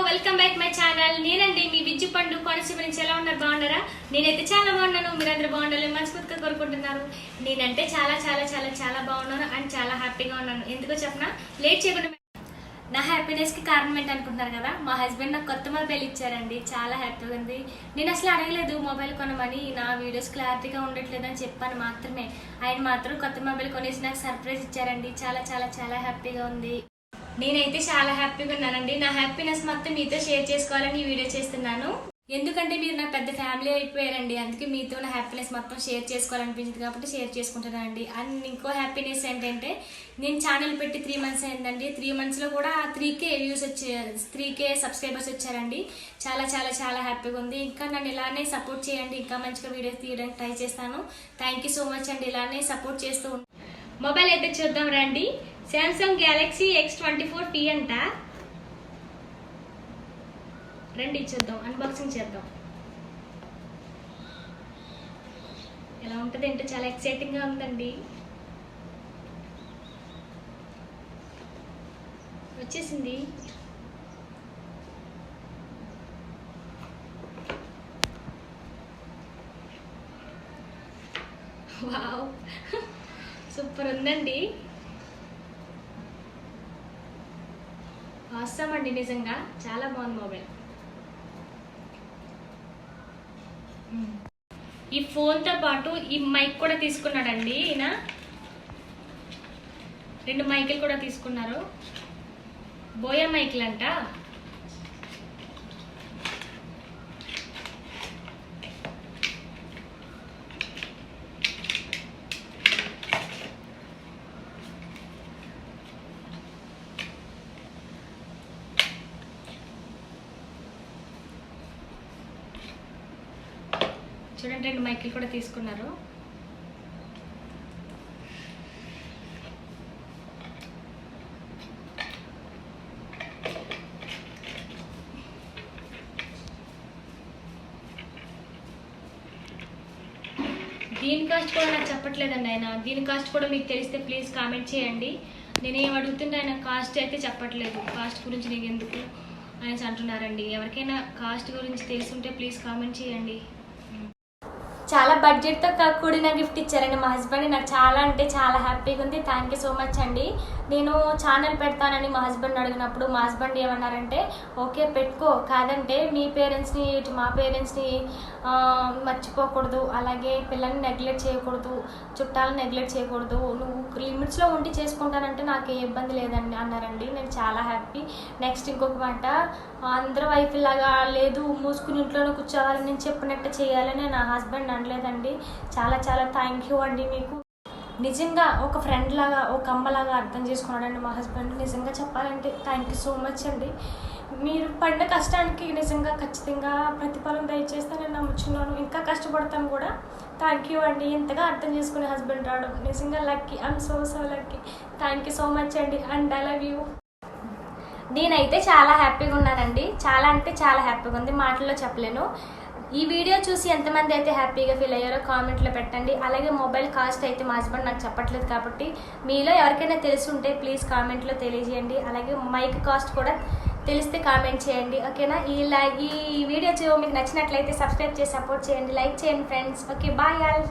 Welcome back my channel. నేనండి మీ విజ్జు పండు కోనసీమ నుంచి. ఎలా ఉన్నారు? బాగున్నారా? నేనైతే చాలా బాగున్నాను. మీరందరూ బాగుండాలని మనస్ఫూర్తిగా కోరుకుంటున్నారు. నేనంటే చాలా చాలా చాలా చాలా బాగున్నాను అండ్ చాలా హ్యాపీగా ఉన్నాను. ఎందుకో చెప్పనా, లేట్ చేయకుండా నా హ్యాపీనెస్ కి కారణం ఏంటి అనుకుంటున్నారు కదా, మా హస్బెండ్ నాకు కొత్త మొబైల్ ఇచ్చారండి. చాలా హ్యాపీగా ఉంది. నేను అసలు అడగలేదు మొబైల్ కొనమని, నా వీడియోస్ క్లారిటీగా ఉండట్లేదు అని చెప్పాను మాత్రమే. ఆయన మాత్రం కొత్త మొబైల్ కొనేసి నాకు సర్ప్రైజ్ ఇచ్చారండి. చాలా చాలా చాలా హ్యాపీగా ఉంది. నేనైతే చాలా హ్యాపీగా ఉన్నానండి. నా హ్యాపీనెస్ మొత్తం మీతో షేర్ చేసుకోవాలని ఈ వీడియో చేస్తున్నాను. ఎందుకంటే మీరు నా పెద్ద ఫ్యామిలీ అయిపోయారండి. అందుకే మీతో నా హ్యాపీనెస్ మొత్తం షేర్ చేసుకోవాలనిపించింది కాబట్టి షేర్ చేసుకుంటున్నానండి. అండ్ ఇంకో హ్యాపీనెస్ ఏంటంటే, నేను ఛానల్ పెట్టి 3 months అయిందండి. 3 monthsలో కూడా 3K వ్యూస్ వచ్చారు, 3K సబ్స్క్రైబర్స్ వచ్చారండి. చాలా చాలా చాలా హ్యాపీగా ఉంది. ఇంకా నన్ను ఇలానే సపోర్ట్ చేయండి. ఇంకా మంచిగా వీడియోస్ తీయడానికి ట్రై చేస్తాను. థ్యాంక్ యూ సో మచ్ అండి. ఇలానే సపోర్ట్ చేస్తూ మొబైల్ అయితే చూద్దాం రండి. Samsung Galaxy X24T అంట. రండి చూద్దాం, అన్బాక్సింగ్ చేద్దాం. ఎలా ఉంటుంది అంటే చాలా ఎక్సైటింగ్ గా ఉందండి. వచ్చేసింది. వావ్, సూపర్ ఉందండి. అవసరం అండి, నిజంగా చాలా బాగుంది మొబైల్. ఈ ఫోన్తో పాటు ఈ మైక్ కూడా తీసుకున్నాడండి ఈయన. 2 మైకులు కూడా తీసుకున్నారు. బోయా మైకులు అంట. చూడండి, 2 మైకులు కూడా తీసుకున్నారు. దీని కాస్ట్ కూడా నాకు చెప్పట్లేదండి ఆయన. దీని కాస్ట్ కూడా మీకు తెలిస్తే ప్లీజ్ కామెంట్ చేయండి. నేనేం అడుగుతుంటే ఆయన కాస్ట్ అయితే చెప్పట్లేదు. కాస్ట్ గురించి నీకు ఎందుకు అనేసి అంటున్నారండి. ఎవరికైనా కాస్ట్ గురించి తెలుసుంటే ప్లీజ్ కామెంట్ చేయండి. చాలా బడ్జెట్తో కూడిన గిఫ్ట్ ఇచ్చారండి మా హస్బెండ్. నాకు చాలా అంటే చాలా హ్యాపీగా ఉంది. థ్యాంక్ యూ సో మచ్ అండి. నేను ఛానల్ పెడతానని మా హస్బెండ్ అడిగినప్పుడు మా హస్బెండ్ ఏమన్నారంటే, ఓకే పెట్టుకో, కాదంటే మీ పేరెంట్స్ని ఇటు మా పేరెంట్స్ని మర్చిపోకూడదు, అలాగే పిల్లల్ని నెగ్లెక్ట్ చేయకూడదు, చుట్టాలను నెగ్లెక్ట్ చేయకూడదు, నువ్వు లిమిట్స్లో ఉండి చేసుకుంటానంటే నాకు ఏ ఇబ్బంది లేదండి అన్నారండి. నేను చాలా హ్యాపీ. నెక్స్ట్ ఇంకొక మాట, అందరూ వైఫ్ లాగా లేదు మూసుకుని ఇంట్లోనే కూర్చోవాలని నేను చెప్పినట్టు చేయాలని నా హస్బెండ్ అనలేదండి. చాలా చాలా థ్యాంక్ యూ అండి మీకు. నిజంగా ఒక ఫ్రెండ్ లాగా, ఒక అమ్మలాగా అర్థం చేసుకున్నాడండి మా హస్బెండ్. నిజంగా చెప్పాలంటే థ్యాంక్ యూ సో మచ్ అండి. మీరు పడిన కష్టానికి నిజంగా ఖచ్చితంగా ప్రతిఫలం దయచేస్తానని నమ్ముచున్నాను. ఇంకా కష్టపడతాను కూడా. థ్యాంక్ యూ అండి. ఇంతగా అర్థం చేసుకునే హస్బెండ్ రావడం నిజంగా lucky. I'm so so lucky. Thank you so much అండి. And I love you. నేనైతే చాలా హ్యాపీగా ఉన్నానండి. చాలా అంటే చాలా హ్యాపీగా ఉంది, మాటల్లో చెప్పలేను. ఈ వీడియో చూసి ఎంతమంది అయితే హ్యాపీగా ఫీల్ అయ్యారో కామెంట్లో పెట్టండి. అలాగే మొబైల్ కాస్ట్ అయితే మా హస్బెండ్ నాకు చెప్పట్లేదు కాబట్టి మీలో ఎవరికైనా తెలుసుంటే ప్లీజ్ కామెంట్లో తెలియజేయండి. అలాగే మైక్ కాస్ట్ కూడా తెలిస్తే కామెంట్ చేయండి, ఓకేనా? ఈ వీడియో మీకు నచ్చినట్లయితే సబ్స్క్రైబ్ చేసి సపోర్ట్ చేయండి, లైక్ చేయండి ఫ్రెండ్స్. Okay, bye all.